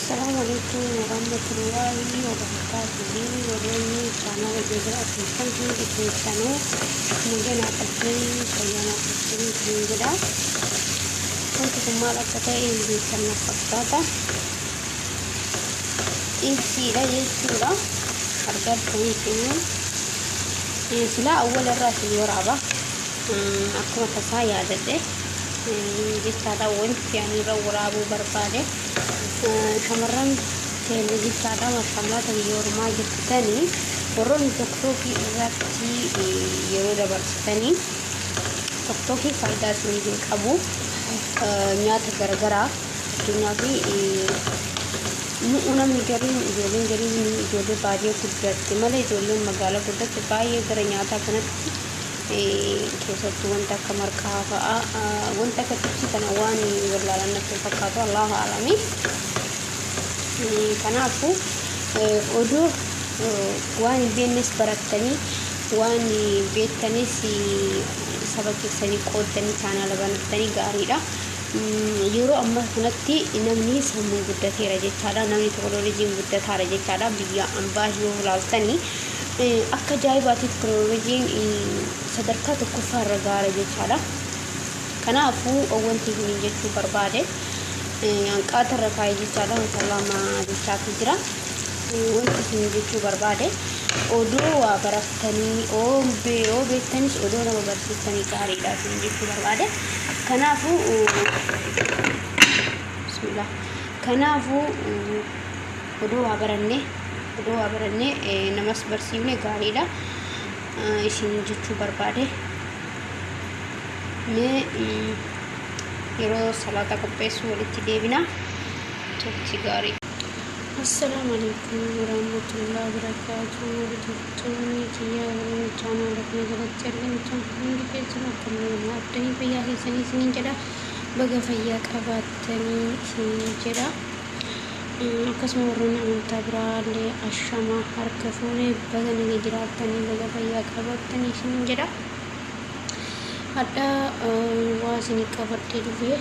السلام عليكم ورحمة الله وبركاته. وروني channel جديد أتمنى إنكم تكونوا مجانا تكوني كيانا تكوني جديدة. كنت كمارة تكاين بيسمى فقطة إنسيلا يسولا أرجع كوني فينا إنسيلا أول الرأس يورابا أكون تسايا ده جسدا وانت يعني رورابو برباده شمرن تلذي سادا وشمرات اليورما جتتني ورون تكتوكي إذاكتي يرودا برستني تكتوكي فايدة سنجين كابو نيات غرغرا الدنيا في نؤنا مجرين إجولين باريو كدرت ملا إجولين مقالة كدرت باية غرنياتا كانت keessattuu wanta akka marqaa fa'a wanta akka tibsii kana waan wallaalan natti fakkaatu Allahu a'lami. Kanaafuu oduu waan beeknes barattanii waan beektanis saba keessanii qooddanii chaanaala banattanii gaariidha. Yeroo amma kanatti namni sammuu guddateera jechaadha. Namni teknooloojiin guddataara jechaadha. Biyya ambaa yoo ilaaltanii akka jaayibaatti teknooloojiin sadarkaa tokkoffaa irra gaara jechaadha. Kanaafuu wanti kun jechuu barbaade hanqaata irra kaa'ee jechaadha. Masallama jechaatu jira. Wanti kun jechuu barbaade oduu waa barattanii oo beektanis oduu nama barsiisanii gaariidha jechuu barbaade. Kanaafuu oduu waa barannee namas barsiifne gaariidha. Isin jechuu barbaade mee yeroo salaata qopheessu walitti deebina turtii gaarii. Assalamu alaikum warahmatullahi wabarakatuh. Warahmatullahi wabarakatuh. Channel rakne jalatti argamtan hundi keessan akkamiin abdanii fayyaa keessanii isiniin jedha. Baga fayyaa qabaatanii isiniin jedha. akkasuma warroonni amantaa biraallee ashama harka fuunee baga naga jiraatanii baga fayyaa qabaatanii isiniin jedha. Hadda waa isinii qabadhee dhufee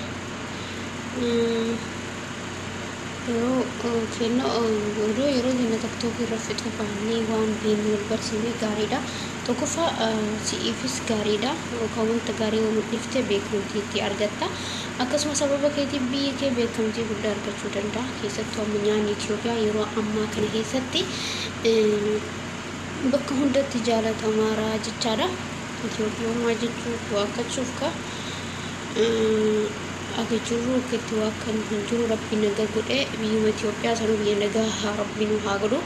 yeroo jenna tiktookii irra fixuu baannee waan beeknu wal barsiifne gaariidha. Tokkoffaa si'iifis gaariidha. Yookaan wanta gaarii waan dhiftee beekamtii itti argatta. Akkasuma sababa keetiif biyyi kee beekamtii guddaa argachuu danda'a. Keessattuu amma nyaanni Itoophiyaa yeroo ammaa kana keessatti bakka hundatti jaalatamaara jechaadha. Itoophiyaa jechuun akkachuuf ka akka jiru keetti waan hin jiru rabbi nagaa godhee biyya Itoophiyaa sanuu biyya nagaa rabbi nu haa godhu.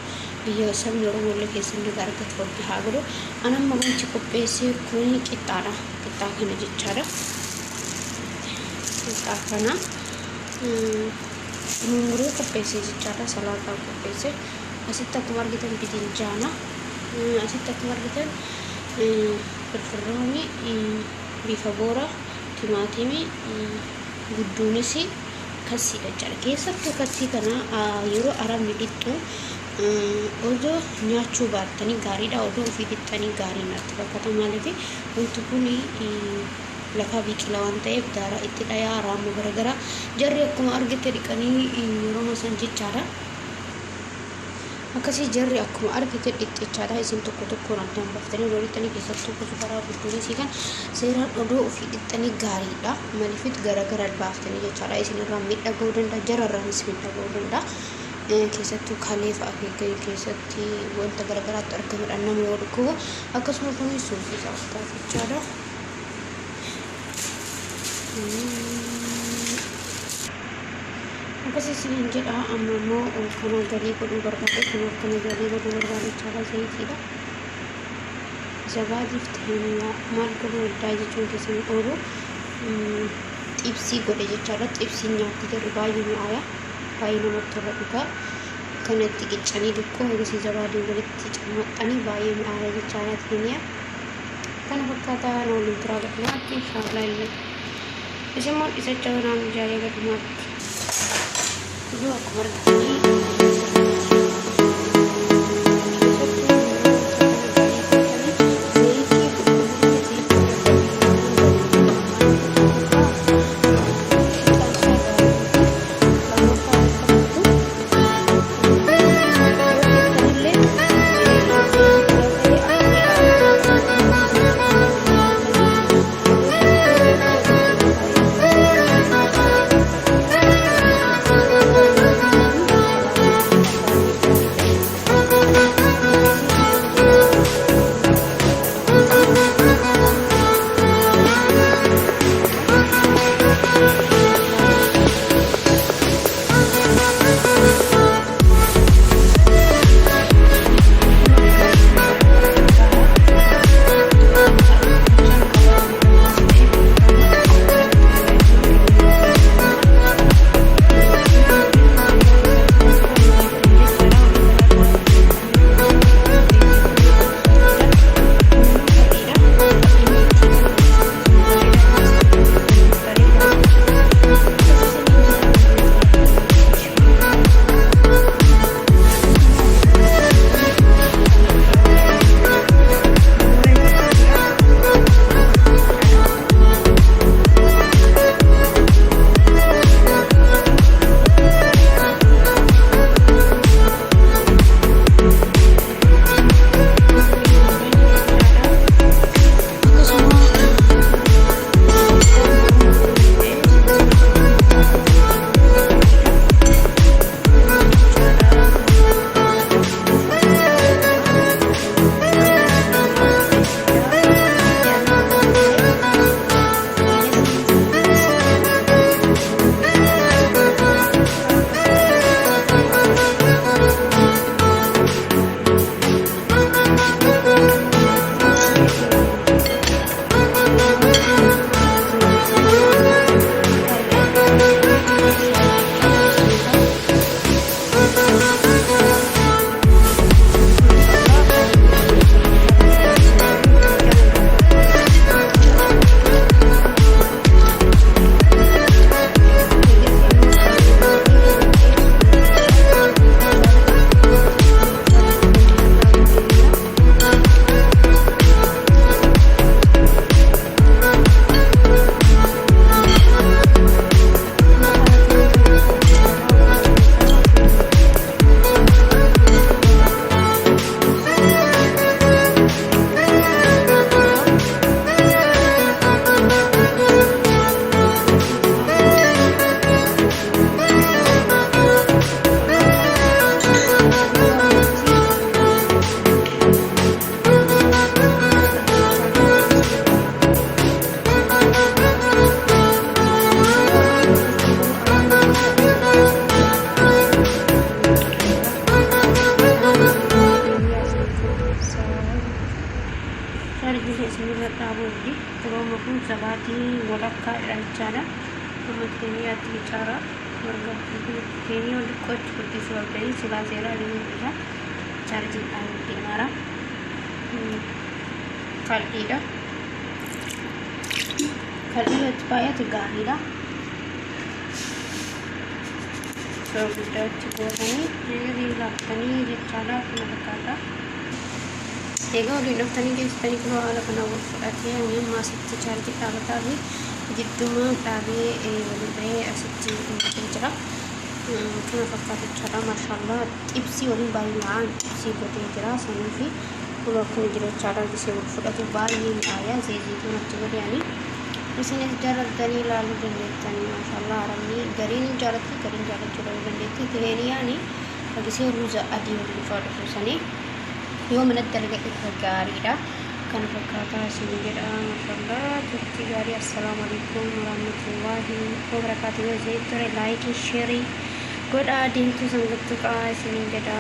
Biyya sabni Oromoo illee keessa nagaa argatu rabbi haa godhu. Ani amma wanti qopheessee kun qixxaadha. Qixxaa kana jechaadha. Qixxaa kana muree qopheessee jechaadha. Salaataa qopheessee asitti akkuma argitan bidinjaana asitti akkuma argitan firfirroonni bifa boora timaatimii gudduunis kassiidha jechaadha. Keessattuu kassii kana yeroo arabni dhixxu odoo nyaachuu baattanii gaariidha. Odoo ofii dhixxanii gaarii natti fakkaata. Maaliif wanti kun lafa biqilaa waan ta'eef daara itti dhayaa raamuu garaagaraa jarri akkuma argite dhiqanii yeroo masan jechaadha. Akkasii jarri akkuma argite dhixxichaadha. Isin tokko tokkoon addaan baftanii odoo dhixxanii keessattuu kusufaraa gudduunis kan seeraan odoo ofii dhixxanii gaariidha. Maaliifit garaagaraa baaftanii jechaadha. Isin irraa miidhaguu danda'a. Jararraanis miidhaguu danda'a. Keessattuu kalee fa'aa keessatti wanta garaagaraatti argamudha. Nama yoo dhukkubu akkasuma kunis suufii isaa jechaadha. Akkasii isiniin jedha. Amma immoo kana galii godhuu barbaade kanaaf kana galii godhuu barbaade jechaadha. Zayitiidha. Zabaatiif ta'ee maal godhuu addaa jechuun keessan oolu xibsii godhe jechaadha. Xibsiin nyaatti garuu baay'ee mi'aawa. Baay'ee namatti tola dhugaa. Kanatti qiccanii dhukkoo eegasii zabaadii walitti cammaxxanii baay'ee mi'aawa jechaadha. Keeniyaa kana fakkaataa na waliin turaa gadhumaatti inshaallah illee isin immoo dhisacha kanaan ijaaree gadhumaatti oduu akkuma argitanii kun zabaatii walakkaa dhalchaadha. Amma keeniyaatti bichaara keenii ol qochi guddisuu abdanii silaa seeraa adeemuu irraa chaarjiin dhaabuu deemaara. Kal'iidha. Kal'ii itti baay'atu gaariidha. Soo guddaa itti gootanii eegalee laaftanii jechaadha kana fakkaata. Egaa waliin dhuftanii geessitanii kunoo haala kana wal fudhatee amma asitti chaarjii dhaabataa fi jidduma dhaabee waliin bahee asitti hin jira. Kana fakkaata jechaadha. Maashaallah xibsii waliin baay'inaan xibsii godhee jira sanii fi kunoo akkuma jira jechaadha. Gisee wal fudhatu baay'ee mi'aayaa zeeziituun achi godhanii isinis jaalatanii ilaaluu dandeettanii. Maashaallah arabni gariin jaalatti gariin jaallachuu dandeetti. Keeniyaani gisee ruuza adii waliin fudhatu sanii yoo manatti argate gaariidha. Kana fakkaataa isin jedha. Maashaallah turtii gaarii. Assalaamu alaikum warahmatullahi wabarakaatuh. Yoo ta'e laayikii sheerii godhaa deemtuu sangattuu qaa isin jedha.